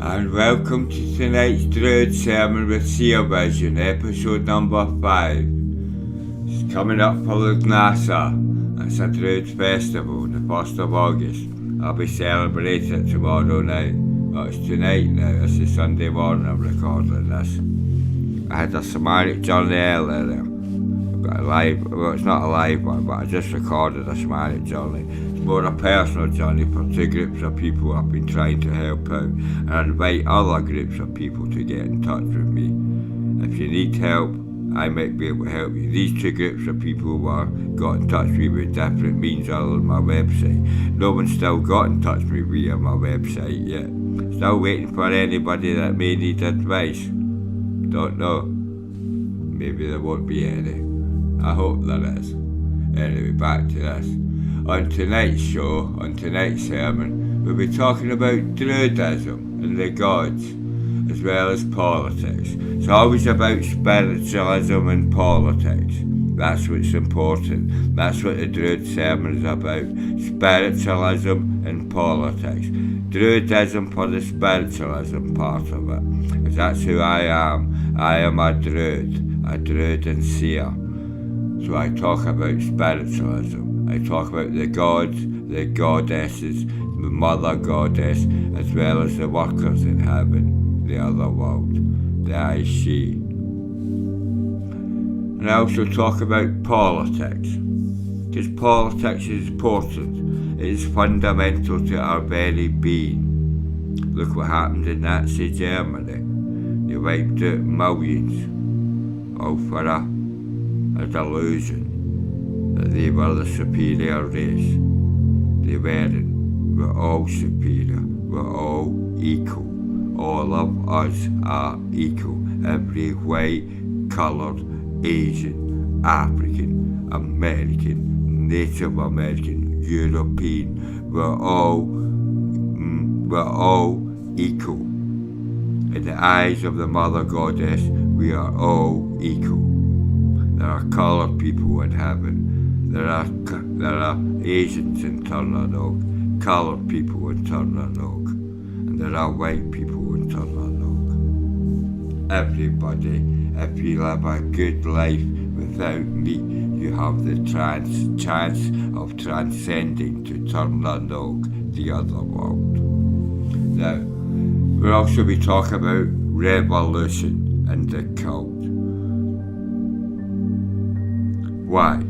And welcome to tonight's Druid sermon with Seer Vision, episode number 5. It's coming up for Lugnasa. It's a Druid festival on the 1st of August. I'll be celebrating it tomorrow night. Well, it's tonight now, it's the Sunday morning I'm recording this. I had a somatic journey earlier. I've got a live, well it's not a live one, but I just recorded a somatic journey. It's more a personal journey for 2 groups of people I've been trying to help out, and I invite other groups of people to get in touch with me. If you need help, I might be able to help you. These 2 groups of people got in touch with me with different means other than my website. No one's still got in touch with me via my website yet. Still waiting for anybody that may need advice. Don't know. Maybe there won't be any. I hope there is. Anyway, back to this. On tonight's show, on tonight's sermon, we'll be talking about Druidism and the gods, as well as politics. It's always about spiritualism and politics. That's what's important. That's what the Druid sermon is about. Spiritualism and politics. Druidism for the spiritualism part of it. Because that's who I am. I am a Druid and Seer. So I talk about spiritualism. I talk about the gods, the goddesses, the mother goddess, as well as the workers in heaven, the other world, the I, she. And I also talk about politics, because politics is important. It is fundamental to our very being. Look what happened in Nazi Germany. They wiped out millions, all for a delusion that they were the superior race. They weren't. We're all superior. We're all equal. All of us are equal. Every white, coloured, Asian, African, American, Native American, European, we're all equal. In the eyes of the Mother Goddess, we are all equal. There are coloured people in heaven. There are Asians in Turnanog, coloured people in Turnanog, and there are white people in Turnanog. Everybody, if you live a good life without meat, you have the chance of transcending to Turnanog, the other world. Now, we'll also be talking about revolution and the cult. Why?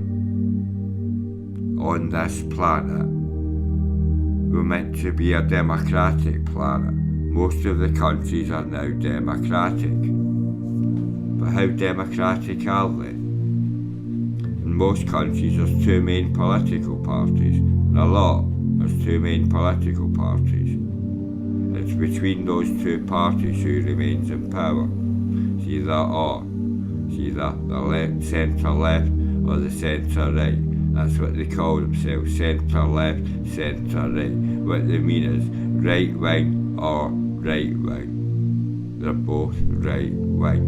On this planet, we're meant to be a democratic planet. Most of the countries are now democratic. But how democratic are they? In most countries there's 2 main political parties. In a lot, there's 2 main political parties. It's between those 2 parties who remains in power. It's either or. It's either the centre left or the centre right. That's what they call themselves, centre left, centre right. What they mean is right wing or right wing. They're both right wing.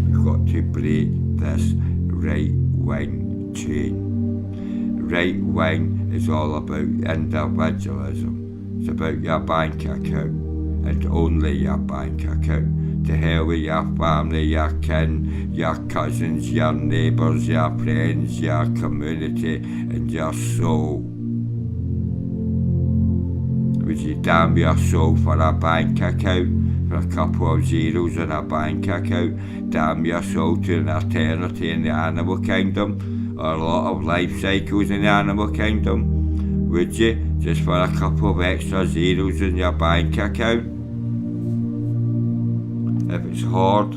We've got to break this right wing chain. Right wing is all about individualism. It's about your bank account and only your bank account. To hell with your family, your kin, your cousins, your neighbours, your friends, your community and your soul. Would you damn your soul for a bank account? For a couple of zeros in a bank account? Damn your soul to an eternity in the animal kingdom? Or a lot of life cycles in the animal kingdom? Would you? Just for a couple of extra zeros in your bank account? If it's hard,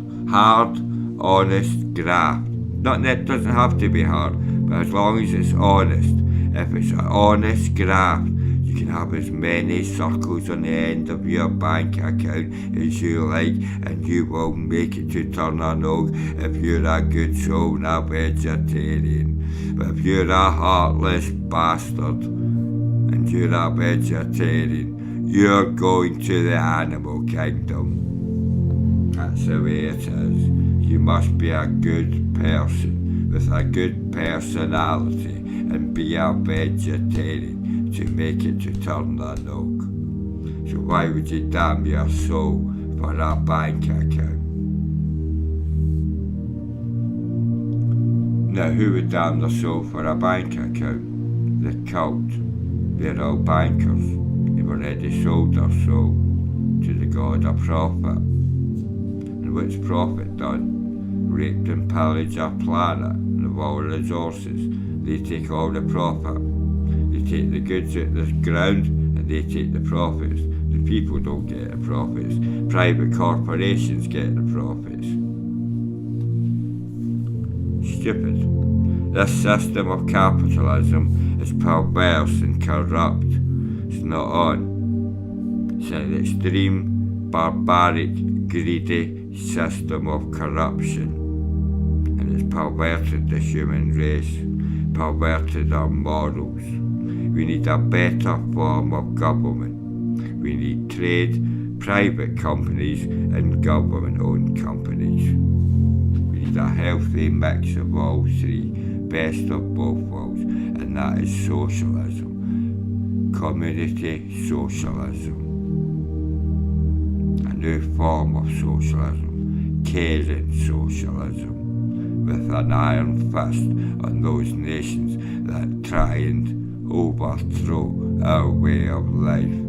honest graft. Not that it doesn't have to be hard, but as long as it's honest. If it's an honest graft, you can have as many circles on the end of your bank account as you like, and you will make it to Turnanog if you're a good soul and a vegetarian. But if you're a heartless bastard and you're a vegetarian, you're going to the animal kingdom. That's the way it is. You must be a good person with a good personality and be a vegetarian to make it to Turnanog. So why would you damn your soul for a bank account? Now, who would damn their soul for a bank account? The cult. They're all bankers. They've already sold their soul to the god of profit. And what's profit done? Raped and pillaged our planet and of all resources. They take all the profit. They take the goods at the ground and they take the profits. The people don't get the profits. Private corporations get the profits. Stupid. This system of capitalism is perverse and corrupt. It's not on. It's an extreme, barbaric, greedy system of corruption. And it's perverted the human race, perverted our morals. We need a better form of government. We need trade, private companies and government-owned companies. We need a healthy mix of all three, best of both worlds, and that is socialism. Community socialism. A new form of socialism, caring socialism, with an iron fist on those nations that try and overthrow our way of life.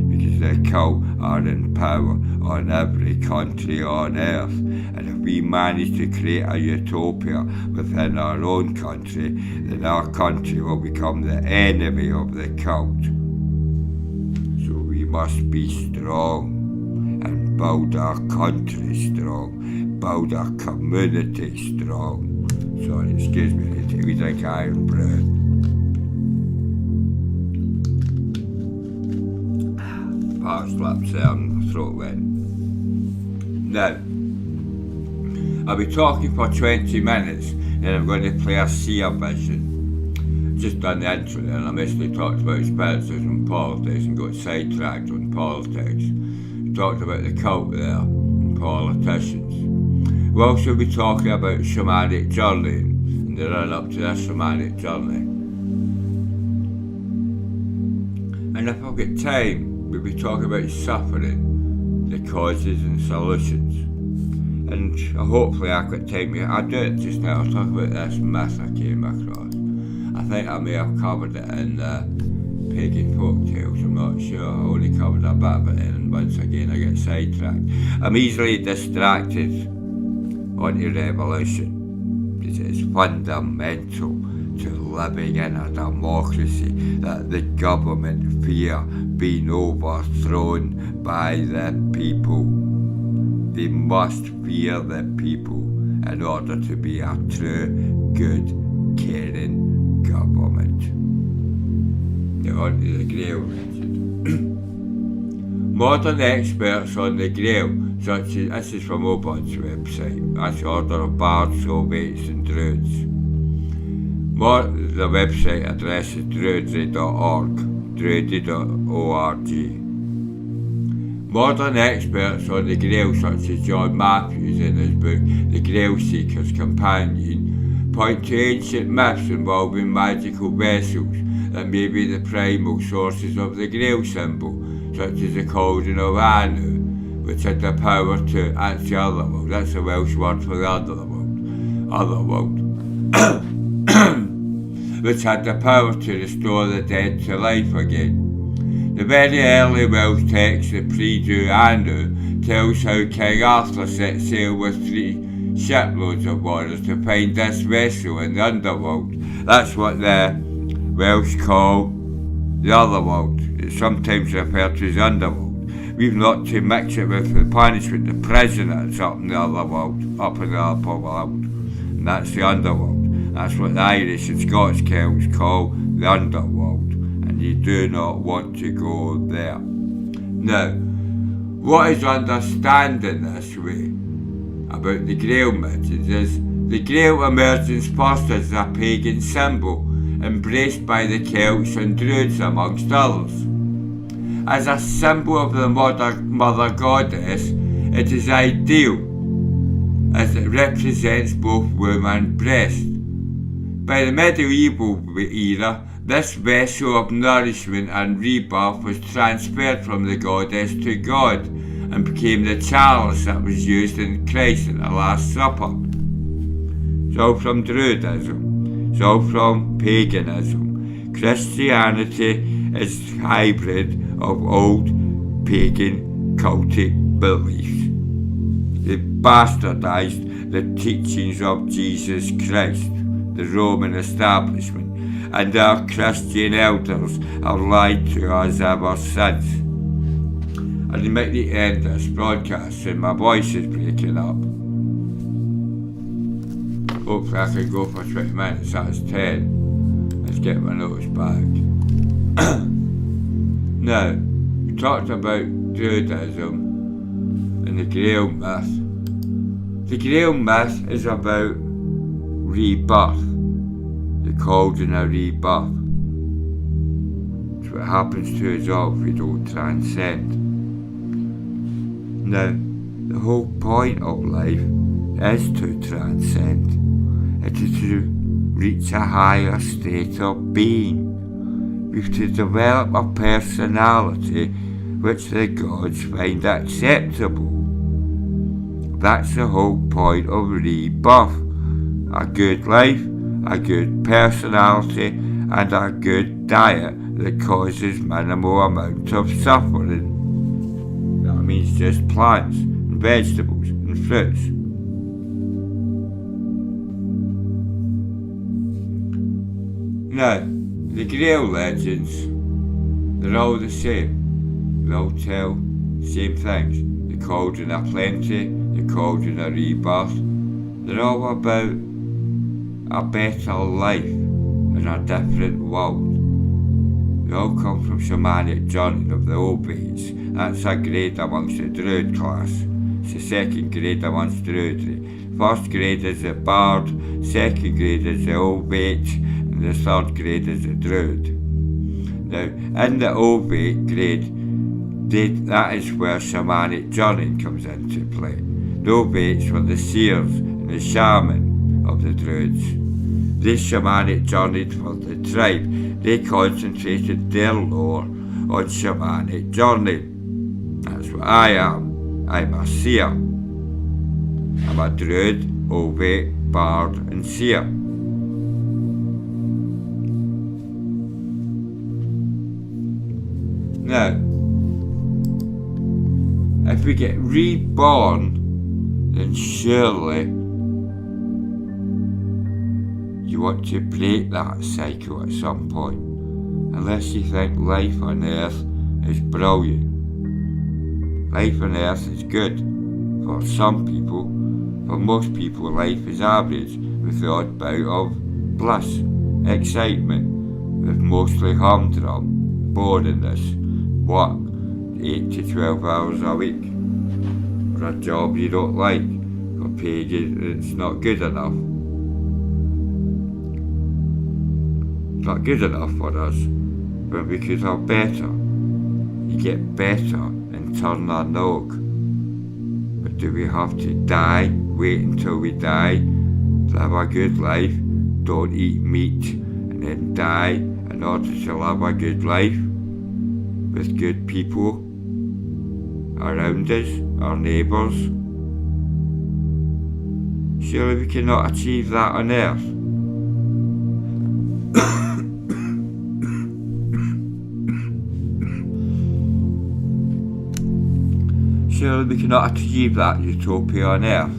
Because the cult are in power on every country on earth, and if we manage to create a utopia within our own country, then our country will become the enemy of the cult. So we must be strong and build our country strong, build our community strong. Sorry, excuse me, I take a drink of iron bread. Power slaps there and my throat went. Now, I'll be talking for 20 minutes and I'm going to play a Seer vision. Just done the intro there and I mostly talked about spiritualism and politics and got sidetracked on politics. Talked about the cult there and politicians. We'll also be talking about shamanic journeying and the run up to this shamanic journey. And if I've got time, we'll be talking about suffering, the causes and solutions. And hopefully I've got time. I'll do it just now. I'll talk about this myth I came across. I think I may have covered it in Pagan Folktales, I'm not sure. I only covered a bit of it and once again I get sidetracked. I'm easily distracted onto revolution. It is fundamental to living in a democracy that the government fear being overthrown by the people. They must fear the people in order to be a true, good, caring government. Now on to the Grail legend. Modern experts on the Grail, such as, this is from Obod's website, that's the Order of Bards, Soulmates and Druids. The website address is druidy.org, druidy.org. Modern experts on the Grail, such as John Matthews in his book The Grail Seeker's Companion, point to ancient myths involving magical vessels that may be the primal sources of the Grail symbol, such as the Cauldron of Anu, which had the power to, that's the other world, that's the Welsh word for the other world, which had the power to restore the dead to life again. The very early Welsh text, the pre-Druid Anu, tells how King Arthur set sail with 3 shiploads of warriors to find this vessel in the underworld. That's what the Welsh call the other world. It's sometimes referred to as underworld. We've not to mix it with the punishment, the prison that's up in the other world, up in the upper world. And that's the underworld. That's what the Irish and Scots Celts call the underworld, and you do not want to go there. Now, what is understanding this way about the Grail myths is the Grail emerges first as a pagan symbol, embraced by the Celts and Druids amongst others. As a symbol of the mother goddess, it is ideal as it represents both womb and breast. By the medieval era, this vessel of nourishment and rebirth was transferred from the goddess to God and became the chalice that was used in Christ at the Last Supper. It's all from Druidism. It's all from paganism. Christianity is a hybrid of old pagan cultic beliefs. They bastardized the teachings of Jesus Christ, the Roman establishment, and our Christian elders have lied to us ever since. And they make the end of this broadcast and my voice is breaking up. Hopefully I can go for 20 minutes, that's 10. Let's get my notes back. Now, we talked about Druidism and the Grail myth. The Grail myth is about rebirth, the cauldron of rebirth. It's what happens to us all if we don't transcend. Now, the whole point of life is to transcend. It is to reach a higher state of being. We've to develop a personality which the gods find acceptable. That's the whole point of rebirth. A good life, a good personality, and a good diet that causes minimal amount of suffering. That means just plants and vegetables and fruits. Now, the Grail legends, they're all the same. They all tell the same things. The cauldron of plenty, the cauldron of rebirth. They're all about a better life in a different world. They all come from shamanic journey of the Obates. That's a grade amongst the Druid class. It's the second grade amongst Druidry. First grade is the Bard, second grade is the Obate, and the third grade is the Druid. Now, in the Obate grade, that is where shamanic journeying comes into play. The Obates were the Seers and the Shaman of the Druids. They shamanic journeyed for the tribe. They concentrated their lore on shamanic journey. That's what I am. I'm a Seer. I'm a Druid, Obate, Bard and Seer. Now, if we get reborn, then surely you want to break that cycle at some point, unless you think life on Earth is brilliant. Life on Earth is good for some people. For most people, life is average, with the odd bout of bliss, excitement, with mostly humdrum, boringness, work 8 to 12 hours a week, for a job you don't like, for pay it's not good enough. It's not good enough for us, when we could have better. You get better and turn a nog. But do we have to die, wait until we die, to have a good life, don't eat meat, and then die in order to live a good life, with good people around us, our neighbours? Surely we cannot achieve that on Earth. Surely we cannot achieve that utopia on Earth.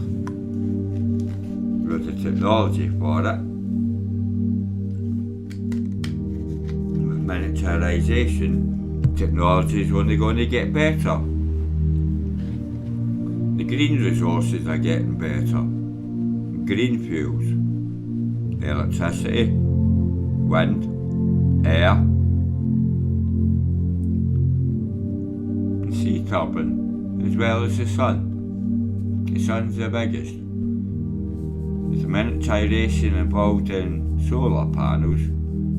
With the technology for it. With miniaturisation, technology is only going to get better. The green resources are getting better. Green fuels, electricity, wind, air, and sea turbine, as well as the sun. The sun's the biggest. There's miniaturisation involved in solar panels.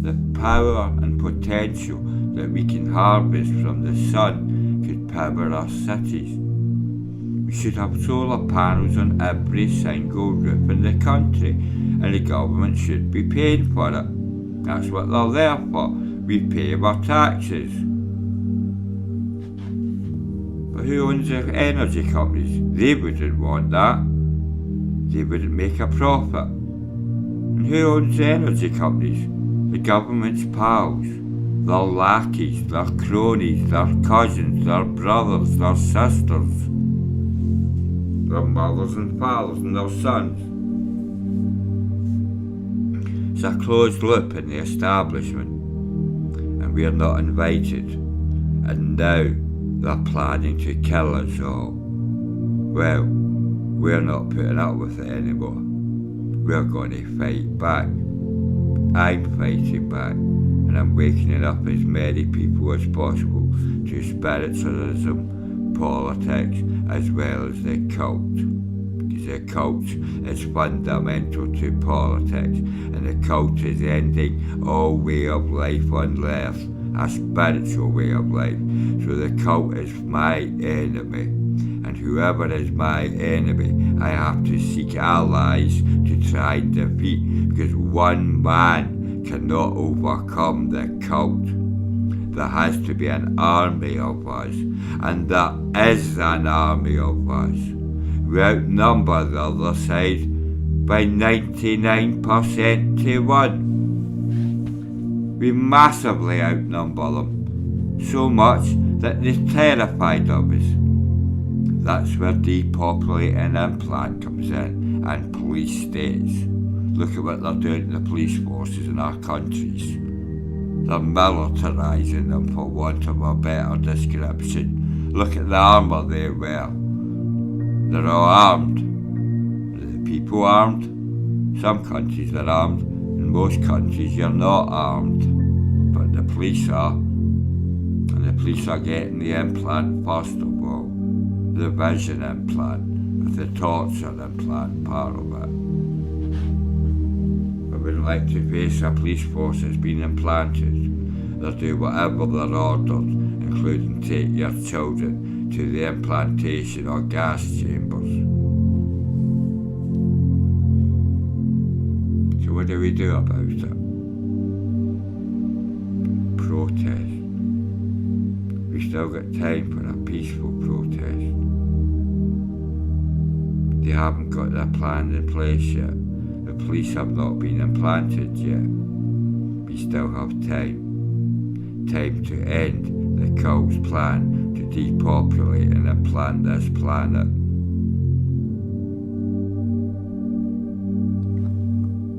The power and potential that we can harvest from the sun could power our cities. We should have solar panels on every single roof in the country, and the government should be paying for it. That's what they're there for. We pay our taxes. But who owns the energy companies? They wouldn't want that. They wouldn't make a profit. And who owns the energy companies? The government's pals. Their lackeys, their cronies, their cousins, their brothers, their sisters, their mothers and fathers and their sons. It's a closed loop in the establishment, and we're not invited. And now they're planning to kill us all. Well, we're not putting up with it anymore. We're going to fight back. I'm fighting back, and I'm waking up as many people as possible to spiritualism, politics, as well as the cult. Because the cult is fundamental to politics, and the cult is ending all way of life on earth, a spiritual way of life. So the cult is my enemy, and whoever is my enemy, I have to seek allies to try and defeat, because one man cannot overcome the cult. There has to be an army of us, and there is an army of us. We outnumber the other side by 99% to 1. We massively outnumber them, so much that they're terrified of us. That's where depopulating implant comes in, and police states. Look at what they're doing to the police forces in our countries. They're militarising them, for want of a better description. Look at the armour they wear. They're all armed. Are the people armed? Some countries are armed. In most countries you're not armed. But the police are. And the police are getting the implant first of all. The vision implant, with the torture implant part of it. I wouldn't like to face a police force that's been implanted. They'll do whatever they're ordered, including take your children to the implantation or gas chambers. So what do we do about it? Protest. We still got time for a peaceful protest. They haven't got their plan in place yet. The police have not been implanted yet. We still have time. Time to end the cult's plan to depopulate and implant this planet.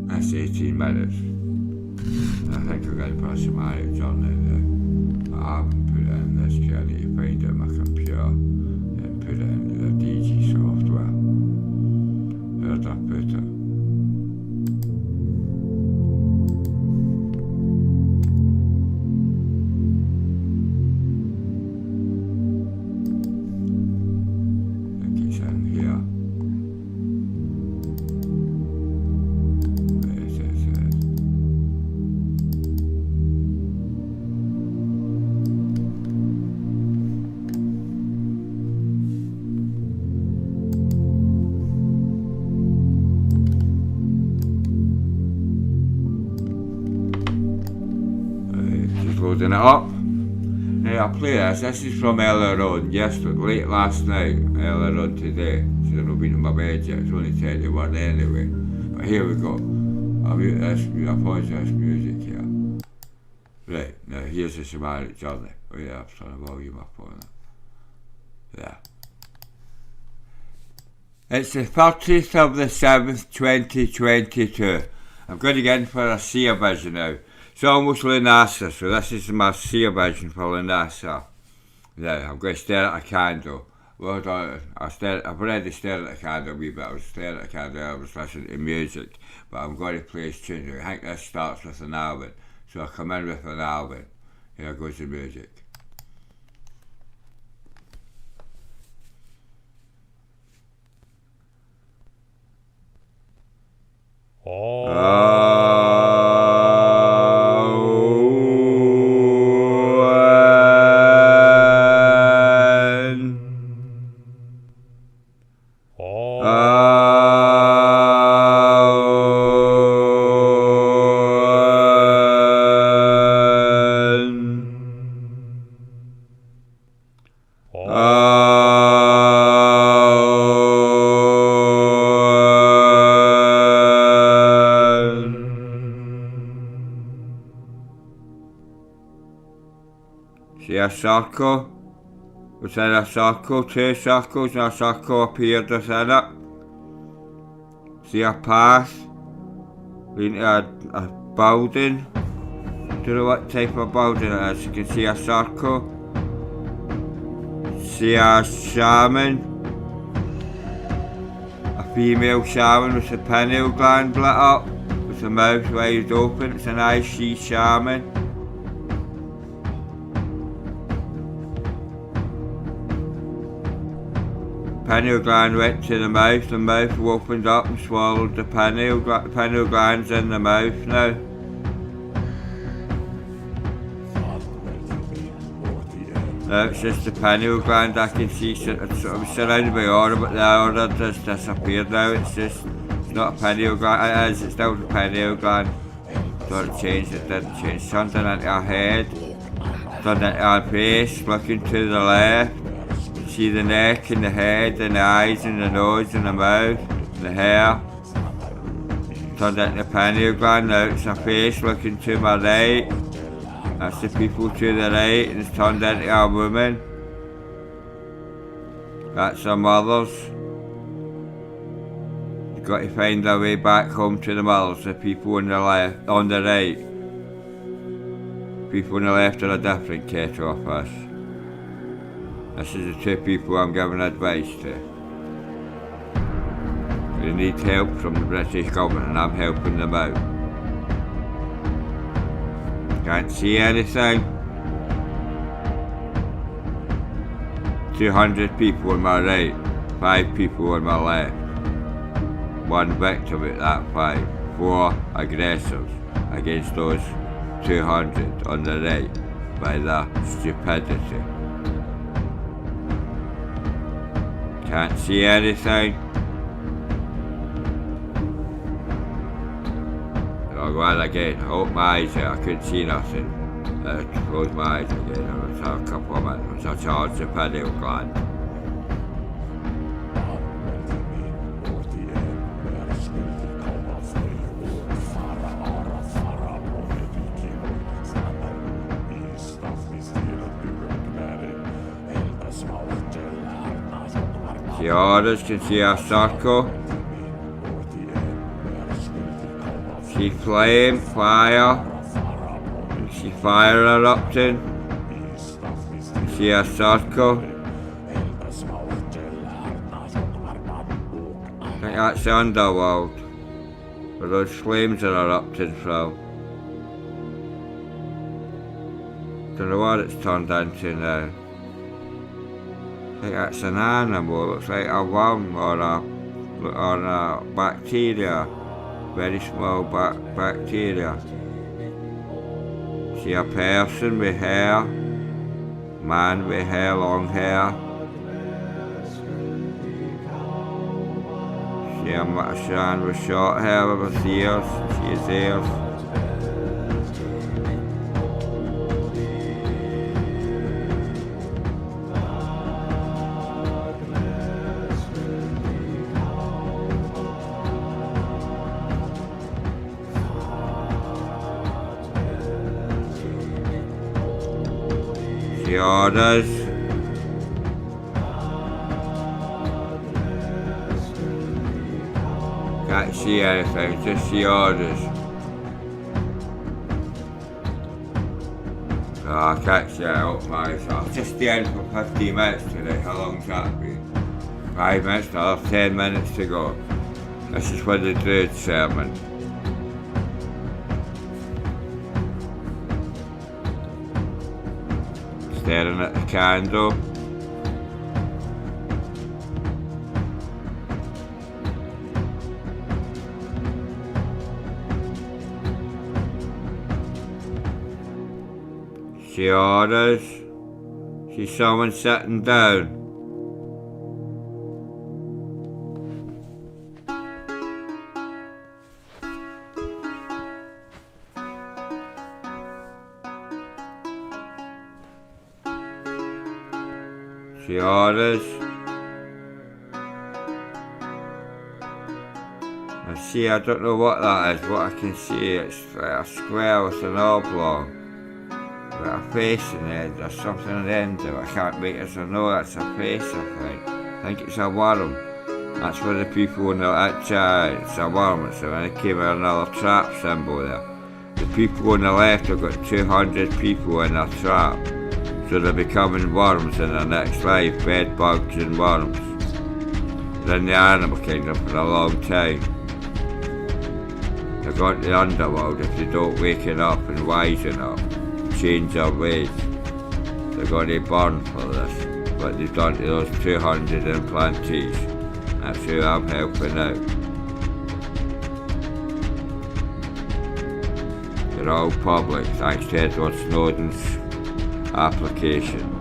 That's 18 minutes. I think we're going to put some mileage on it there. I haven't put it in this journey to find it on my computer and put it into the DG software. Where'd I put it? Loading it up. Now I'll play this. This is from earlier on, late last night, earlier on today. So I've not been in my bed yet, it's only 10 to 1 anyway. But here we go. I'll mute this, I'll pause this music here. Right, now here's the Shamanic Journey. Oh yeah, I've turned the volume up on it. There. It's the 30th of the 7th, 2022. I'm going to get in for a Seer vision now. It's almost Lunasa, so this is my Seer vision for Lunasa. There, I'm going to stare at a candle. Well done. I've already stared at a candle a wee bit. I was staring at a candle, I was listening to music. But I'm going to play this tune. I think this starts with an Alvin. So I'll come in with an Alvin. Here goes the music. a circle. Within a circle, 2 circles, and a circle appeared within it. See a path into a building. Don't know what type of building it is. You can see a circle. See a shaman. A female shaman with the pineal gland lit up, with the mouth wide open. It's an IC shaman. Pineal gland went to the mouth opened up and swallowed the pineal gland's in the mouth now. Now it's just the pineal gland I can see, it's surrounded by aura, but the aura has disappeared now. It's not a pineal gland, it's still the pineal gland. Thought it changed, it didn't change. Turned it into a head, turned it into a face, looking to the left. See the neck and the head and the eyes and the nose and the mouth and the hair. Turned into the pineal gland, now it's a face looking to my right. That's the people to the right, and it's turned into a woman. That's the mothers. You've got to find a way back home to the mothers, the people on the left, on the right. People on the left are a different kettle of fish. This is the 2 people I'm giving advice to. They need help from the British government and I'm helping them out. Can't see anything. 200 people on my right, 5 people on my left. 1 victim at that 5. 4 aggressors against those 200 on the right by their stupidity. Can't see anything. I'll go on again. I opened my eyes there, I couldn't see nothing. I closed my eyes again. I was a couple of minutes. I charged the pineal gland. The others can see a circle. See flame, fire. See fire erupting. See a circle. I think that's the underworld, where those flames are erupting from. Don't know what it's turned into now. I think that's an animal, looks like a worm or a bacteria, very small bacteria. See a person with hair, man with hair, long hair. See a man with short hair with his ears, see his ears. The orders. Can't see anything, just the orders. Oh, I can't see it out my eyes. I'll just stay in for 15 minutes today. How long's that been? 5 minutes, I'll have 10 minutes to go. This is for the Druid sermon. Staring at the candle. See orders. See someone sitting down. See orders. I see, I don't know what that is. What I can see, it's like a square with an oblong. With a face in there, there's something on the end of it. I can't make it, so no, that's a face, I think it's a worm. That's for the people in the, it's a worm, so when it came with another trap symbol there. The people on the left have got 200 people in their trap, so they're becoming worms in their next life, bed bugs and worms. They're in the animal kingdom for a long time. They're going to the underworld if they don't waken up and wisen up, change their ways. They're going to burn for this, but they've done to those 200 implantees. That's who I'm helping out. They're all public, thanks to Edward Snowden's application.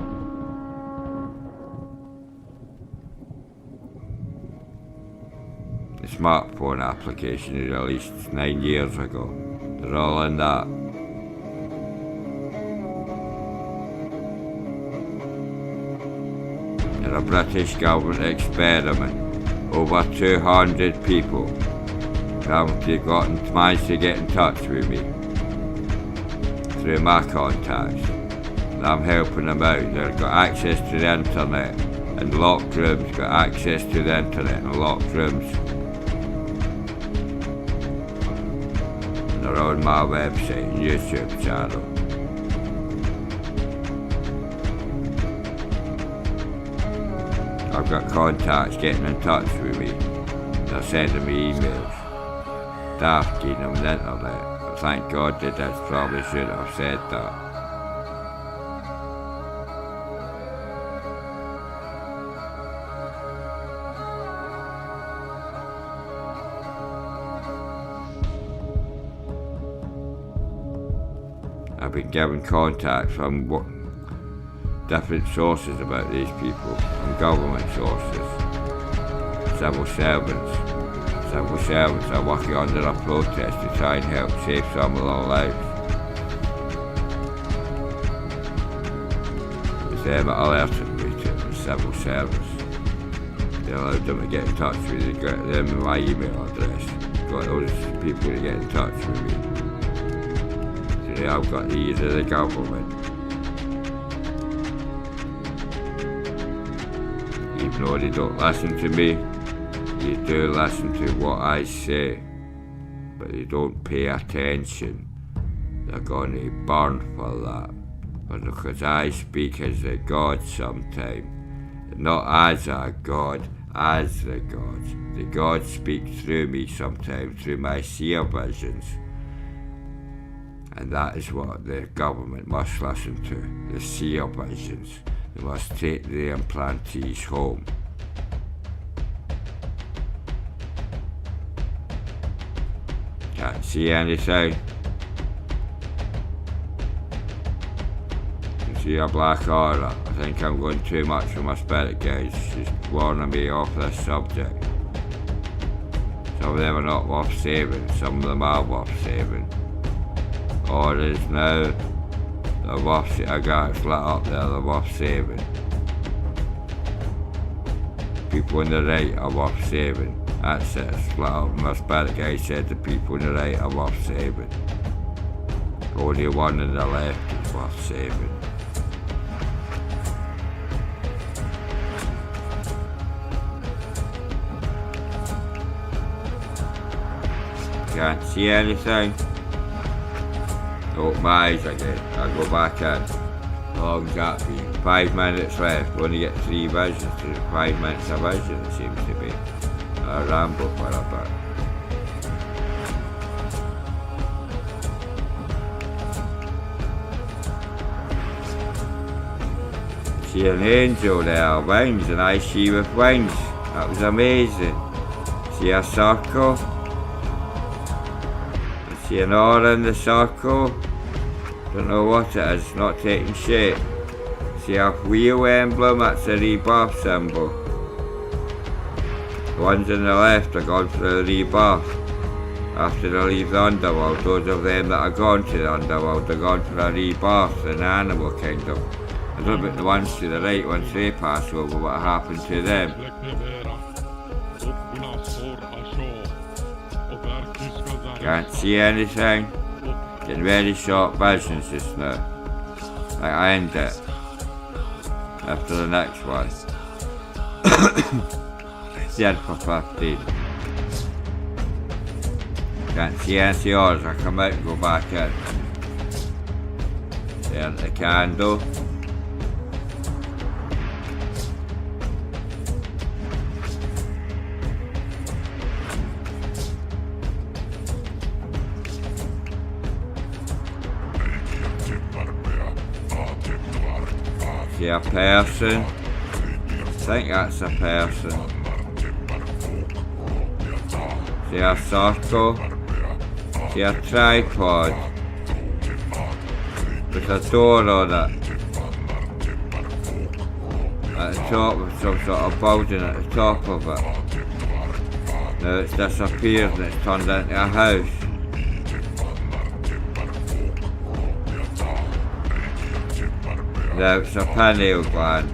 The smartphone application he released 9 years ago. They're all in that. They're a British government experiment. Over 200 people managed to get in touch with me through my contacts. And I'm helping them out. They've got access to the internet and locked rooms, got access to the internet and locked rooms. And they're on my website and YouTube channel. I've got contacts getting in touch with me. They're sending me emails. Darking them on the internet. But thank God they did, probably should have said that. I've been given contacts from different sources about these people, from government sources, civil servants. Civil servants are working under a protest to try and help save some of their lives. It was them that alerted me to the civil service. They allowed them to get in touch with me, they got them in my email address, got those people to get in touch with me. So they have got the ears of the government. Even though they don't listen to me, they do listen to what I say, but they don't pay attention. They're going to burn for that. But because I speak as a God sometimes, not as a God, as the gods. The gods speak through me sometimes, through my seer visions. And that is what the government must listen to, the seer visions. They must take the implantees home. Can't see anything. Can see a black aura. I think I'm going too much for my spirit guides. She's warning me off this subject. Some of them are not worth saving, some of them are worth saving. Auras now, they're worth, I got it lit up there, they're worth saving. People on the right are worth saving. That's it, it's split up. My spirit guy said the people on the right are worth saving. Only one on the left is worth saving. Can't see anything. Open my eyes again. I'll go back in. How long's that been? 5 minutes left. Only get 3 visions to 5 minutes of vision, it seems to be. I'll ramble for a bit. See an angel there, wings, and I see with wings. That was amazing. See a circle. See an aura in the circle. Don't know what it is, not taking shape. See a wheel emblem, that's a rebirth symbol. The ones on the left are gone for a rebirth. After they leave the underworld, those of them that are gone to the underworld are gone for a rebirth in the animal kingdom. I don't know about the ones to the right, once they pass over, what happened to them. Can't see anything. Getting very short visions just now. I end it after the next one. Dead for 15. Can't see any others. I come out and go back in. There's the candle. See a person. I think that's a person. See a circle. See a tripod with a door on it. At the top of some sort of building at the top of it. Now it's disappeared and it's turned into a house. Now it's a pineal gland.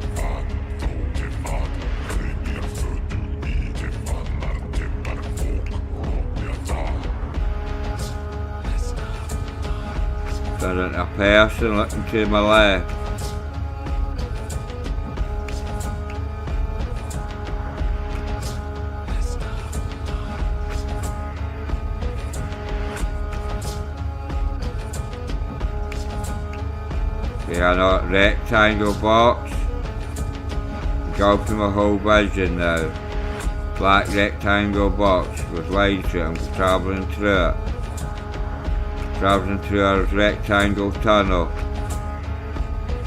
There's a person looking to my left. See a rectangle box. Go from my whole vision now. Black rectangle box with lights through it. I'm travelling through it. Travelling through a rectangle tunnel.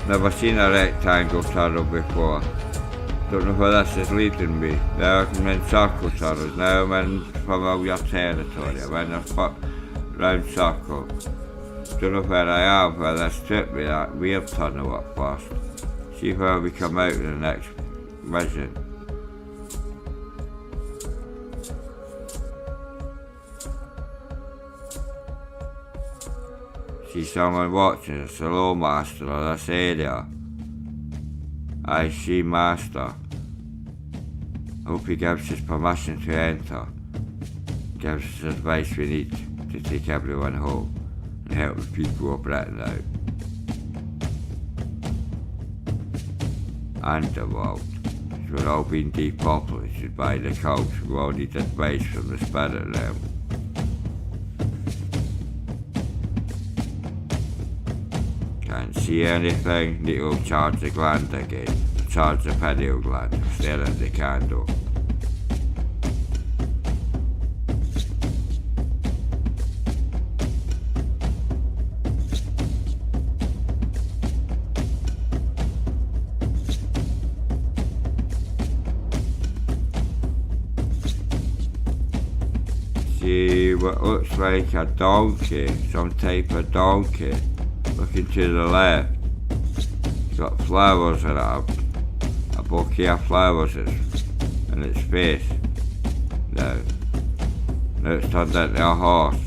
Never seen a rectangle tunnel before. Don't know where this is leading me. Now I'm in circle tunnels. Now I'm in familiar territory. I'm in a round circle. Don't know where I am, where this took me, that weird tunnel at first. See where we come out in the next vision. See someone watching, a slow master of this area. I see master. Hope he gives us permission to enter. Gives us advice we need to take everyone home and help the people of Britain out. Underworld. We're all being depopulated by the cults. We all need advice from the spirit realm. Can't see anything. Need to charge the gland again. Charge the pineal gland. Stare at the candle. See what looks like a donkey, some type of donkey. Looking to the left. It's got flowers in it, a bouquet of flowers in its face. Now it's turned into a horse.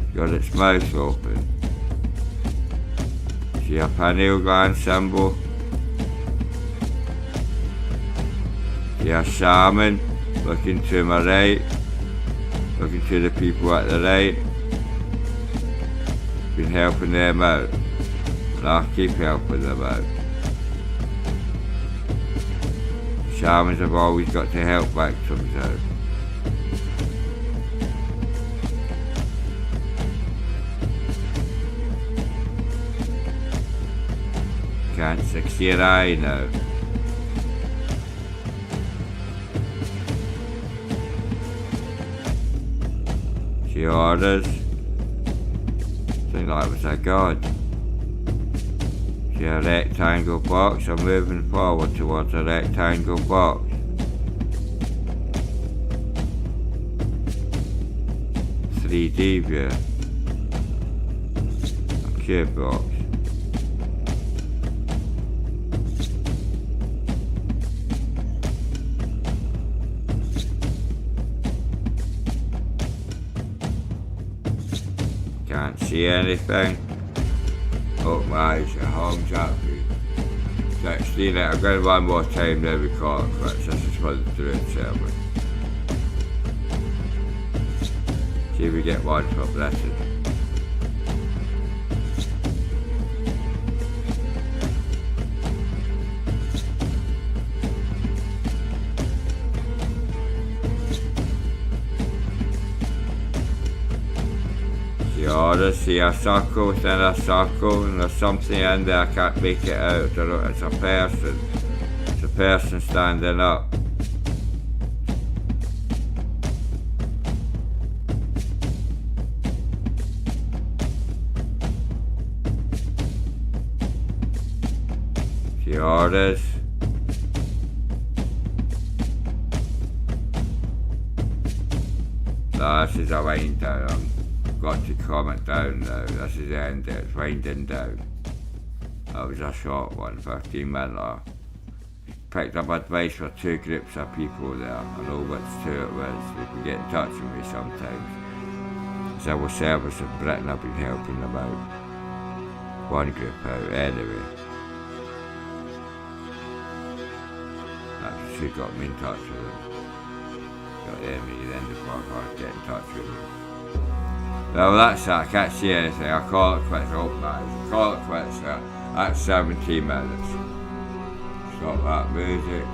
It's got its mouth open. See a pineal gland symbol. See a shaman. Looking to my right, looking to the people at the right, been helping them out, and I'll keep helping them out. Shamans have always got to help victims out. Can't see your eye now. She orders. Think that was a god. See a rectangle box. I'm moving forward towards a rectangle box. "3D view. A cube box. Can't see anything. Oh, my eyes are hung up. 16 I'm going one more time now because this is for the Druid server. See if we get one for blessed. See a circle within a circle, and there's something in there, I can't make it out. I don't know, it's a person. It's a person standing up. See orders. This is a wind down. Got to calm it down now. This is the end. It's winding down. That was a short one, 15 minutes. Picked up advice for 2 groups of people there. I know which 2 it was. They can get in touch with me sometimes. Civil service in Britain have been helping them out. One group out anyway. She got me in touch with them. Got them then before get in touch with me. Well, that's it. I can't see anything. I call it quits. Open my eyes. I call it quits there. That's 17 minutes. Stop that music.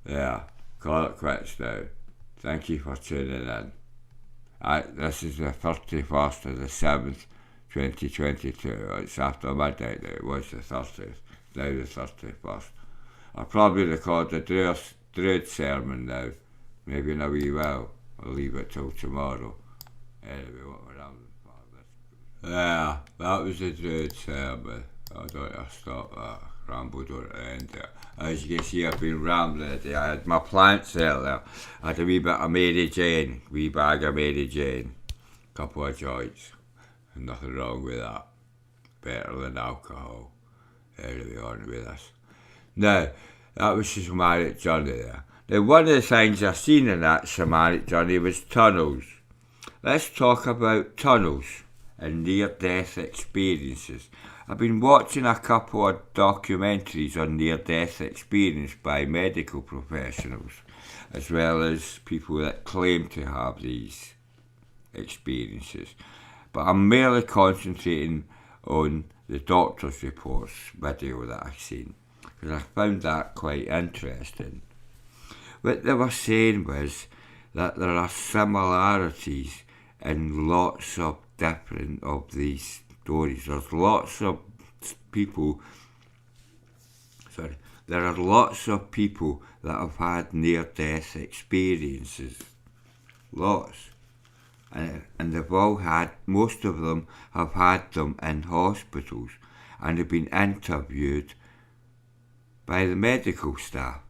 There. Call it quits now. Thank you for tuning in. This is the 31st of the 7th, 2022. It's after midnight now. It was the 30th. Now the 31st. I'll probably record the Druid sermon now. Maybe in a wee while. I'll leave it till tomorrow. Anyway, what we're having for this. Yeah, that was the Druid sermon. I don't know, stop that. Rambled on the end there. As you can see, I've been rambling today. I had my plants earlier. I had a wee bit of Mary Jane, wee bag of Mary Jane, couple of joints. And nothing wrong with that. Better than alcohol. Anyway, on with this. Now, that was the shamanic journey there. Now, one of the things I seen in that shamanic journey was tunnels. Let's talk about tunnels and near-death experiences. I've been watching a couple of documentaries on near-death experience by medical professionals, as well as people that claim to have these experiences. But I'm merely concentrating on the doctor's reports video that I've seen, because I found that quite interesting. What they were saying was that there are similarities in lots of different of these stories. There's lots of people, there are lots of people that have had near-death experiences. Lots. And they've all had, most of them have had them in hospitals and have been interviewed by the medical staff.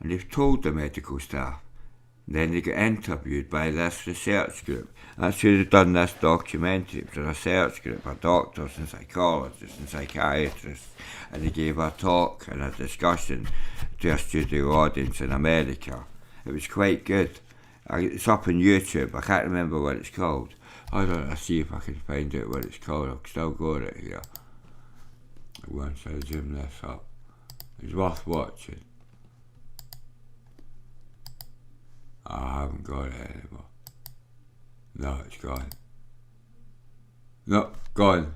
And they've told the medical staff. Then they get interviewed by this research group. That's who they've done this documentary. It was a research group of doctors and psychologists and psychiatrists. And they gave a talk and a discussion to a studio audience in America. It was quite good. It's up on YouTube. I can't remember what it's called. I don't know, see if I can find out what it's called. I've still got it here. Once I zoom this up. It's worth watching. I haven't got it anymore. No, it's gone. No, gone.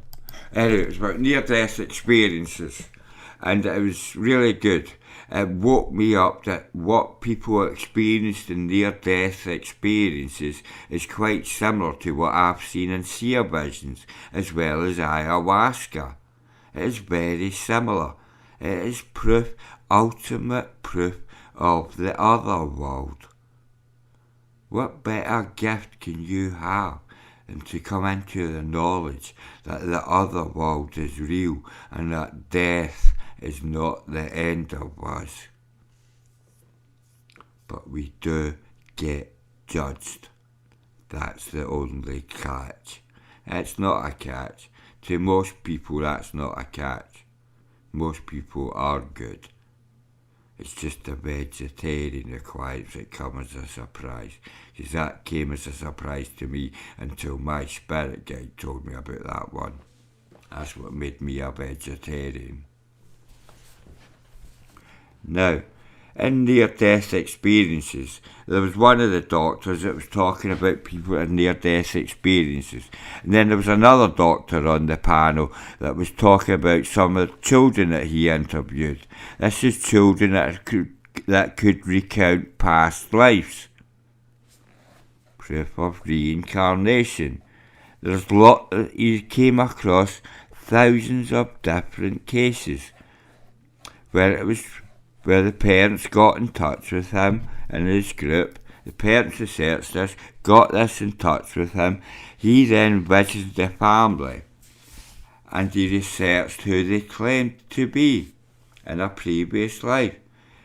Anyway, it was about near-death experiences, and it was really good. It woke me up that what people experienced in near-death experiences is quite similar to what I've seen in seer visions, as well as ayahuasca. It is very similar. It is proof, ultimate proof of the other world. What better gift can you have than to come into the knowledge that the other world is real and that death is not the end of us? But we do get judged. That's the only catch. It's not a catch. To most people, that's not a catch. Most people are good. It's just a vegetarian requirement that comes as a surprise. Because that came as a surprise to me until my spirit guide told me about that one. That's what made me a vegetarian. Now, In near-death experiences, there was one of the doctors that was talking about people in near-death experiences. And then there was another doctor on the panel that was talking about some of the children that he interviewed. This is children that could recount past lives. Proof of reincarnation. He came across thousands of different cases where the parents got in touch with him and his group. The parents researched this, got this in touch with him. He then visited the family and he researched who they claimed to be in a previous life.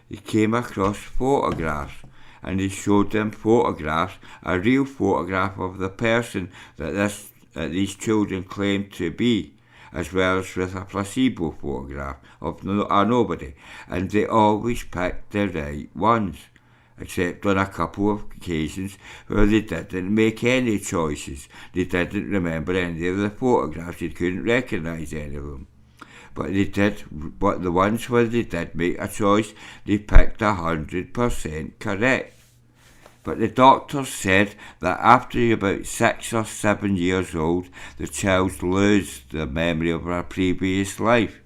He came across photographs and he showed them photographs, a real photograph of the person that these children claimed to be, as well as with a placebo photograph of nobody. And they always picked the right ones, except on a couple of occasions where they didn't make any choices. They didn't remember any of the photographs, they couldn't recognise any of them. But the ones where they did make a choice, they picked 100% correct. But the doctors said that after you're about 6 or 7 years old, the child loses the memory of a previous life.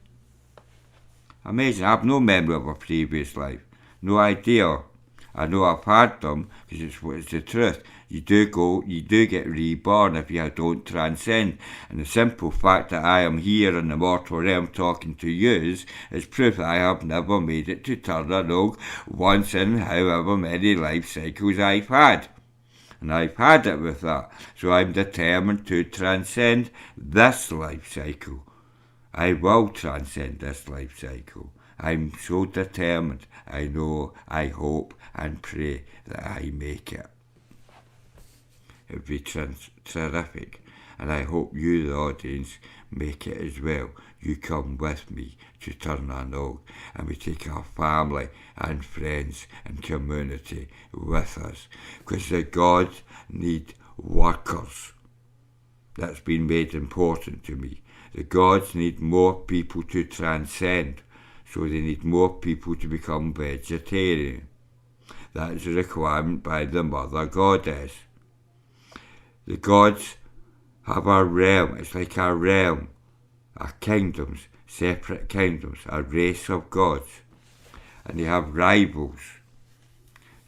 Amazing. I have no memory of a previous life. No idea. I know I've had them because it's the truth. You do get reborn if you don't transcend. And the simple fact that I am here in the mortal realm talking to you is proof that I have never made it to Turnanog once in however many life cycles I've had. And I've had it with that. So I'm determined to transcend this life cycle. I will transcend this life cycle. I'm so determined. I know, I hope and pray that I make it. It would be terrific, and I hope you, the audience, make it as well. You come with me to Turnanog, and we take our family and friends and community with us, because the gods need workers. That's been made important to me. The gods need more people to transcend, so they need more people to become vegetarian. That is a requirement by the Mother Goddess. The gods have a realm, it's like a realm, a kingdoms, separate kingdoms, a race of gods, and they have rivals.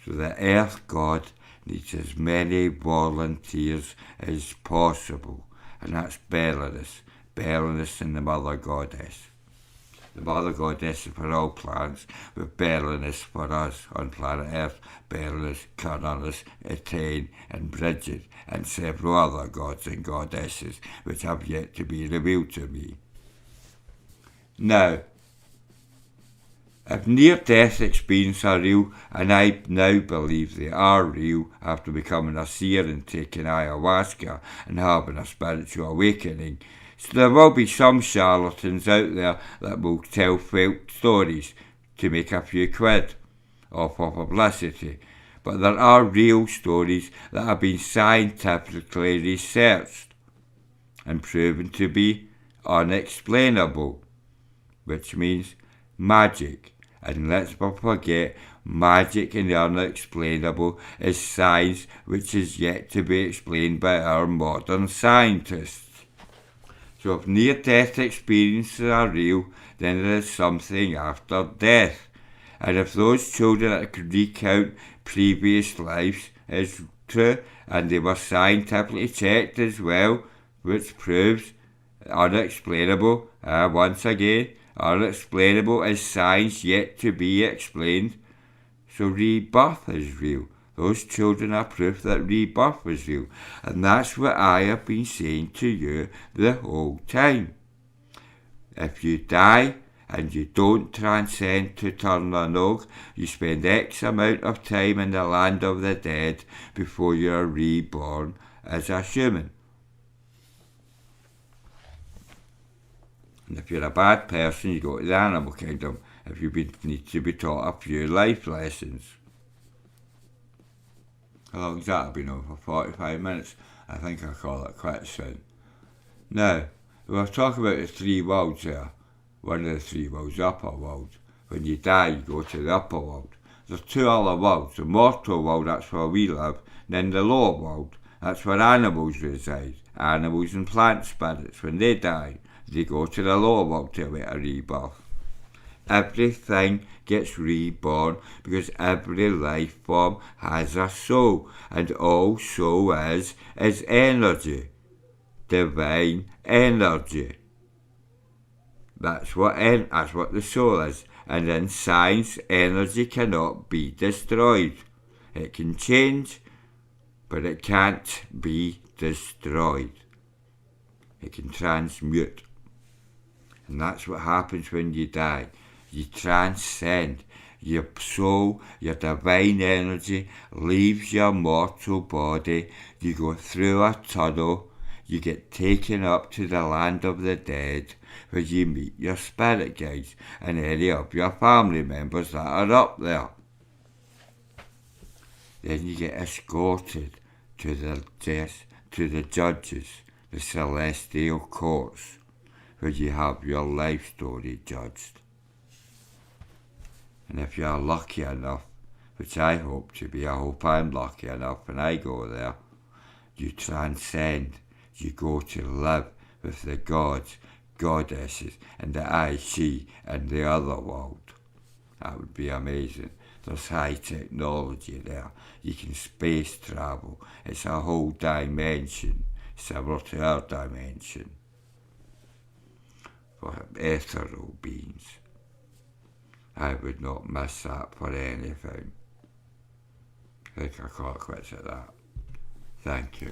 So the earth god needs as many volunteers as possible, and that's Berlinus and the Mother Goddess. The Mother Goddess is for all planets, with Berlinus for us on planet Earth, Berlinus, Cernunnos, Etain and Bridget, and several other gods and goddesses which have yet to be revealed to me. Now, if near-death experiences are real, and I now believe they are real after becoming a seer and taking ayahuasca and having a spiritual awakening, so there will be some charlatans out there that will tell fake stories to make a few quid or for publicity. But there are real stories that have been scientifically researched and proven to be unexplainable, which means magic. And let's not forget, magic and the unexplainable is science which is yet to be explained by our modern scientists. So if near-death experiences are real, then there is something after death. And if those children that could recount previous lives is true, and they were scientifically checked as well, which proves unexplainable, once again, unexplainable is science yet to be explained. So rebirth is real. Those children are proof that rebirth is real. And that's what I have been saying to you the whole time. If you die and you don't transcend to Turnanog, you spend X amount of time in the land of the dead before you are reborn as a human. And if you're a bad person, you go to the animal kingdom if you need to be taught a few life lessons. How long has that been on? For 45 minutes? I think I'll call it quits soon. Now, we'll talk about the three worlds there. One of the three worlds, the upper world. When you die, you go to the upper world. There's two other worlds. The mortal world, that's where we live, and then the lower world, that's where animals reside. Animals and plant spirits, when they die, they go to the lower world to await a rebirth. Everything gets reborn because every life form has a soul, and all soul is energy, divine energy. That's what the soul is. And in science, energy cannot be destroyed. It can change, but it can't be destroyed. It can transmute. And that's what happens when you die. You transcend. Your soul, your divine energy, leaves your mortal body. You go through a tunnel. You get taken up to the land of the dead, where you meet your spirit guides and any of your family members that are up there. Then you get escorted to the judges, the celestial courts, where you have your life story judged. And if you're lucky enough, which I hope to be, I hope I'm lucky enough when I go there, you transcend. You go to live with the gods, goddesses, and the I see in the other world. That would be amazing. There's high technology there. You can space travel. It's a whole dimension, similar to our dimension, for ethereal beings. I would not miss that for anything. I think I call it quits at that. Thank you.